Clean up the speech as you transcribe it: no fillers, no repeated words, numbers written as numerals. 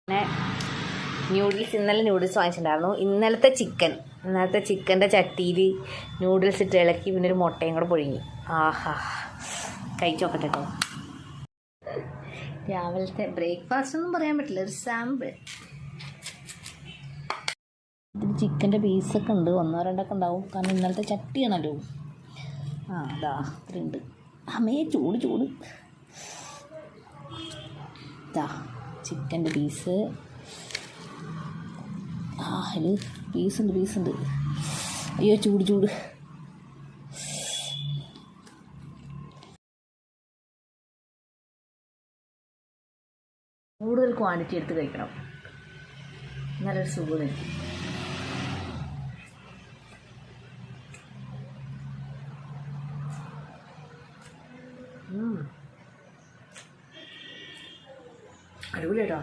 പിന്നെ ന്യൂഡിൽസ്, ഇന്നലെ ന്യൂഡിൽസ് വാങ്ങിച്ചിട്ടുണ്ടായിരുന്നു. ഇന്നലത്തെ ചിക്കൻ്റെ ചട്ടിയിൽ ന്യൂഡിൽസ് ഇട്ട് ഇളക്കി പിന്നെ ഒരു മുട്ടയും കൂടെ പൊഴുങ്ങി. ആഹാ, കഴിച്ചു നോക്കട്ടെ കേട്ടോ. രാവിലത്തെ ബ്രേക്ക്ഫാസ്റ്റ് ഒന്നും പറയാൻ പറ്റില്ല, ഒരു സാമ്പിൾ. ഇതിൽ ചിക്കൻ്റെ പീസൊക്കെ ഉണ്ട്, 1-2 ഉണ്ടാവും, കാരണം ഇന്നലത്തെ ചട്ടിയാണല്ലോ. അതാ ഇത്രയുണ്ട്. അമ്മേ ചൂട്. ഇതാ ചിക്കൻ്റെ പീസ്. അതിൽ പീസുണ്ട്. അയ്യോ ചൂട്. കൂടുതൽ ക്വാണ്ടിറ്റി എടുത്ത് കഴിക്കണം, നല്ലൊരു സുഖം എനിക്ക്. അടിപൊളിയായിട്ടോ.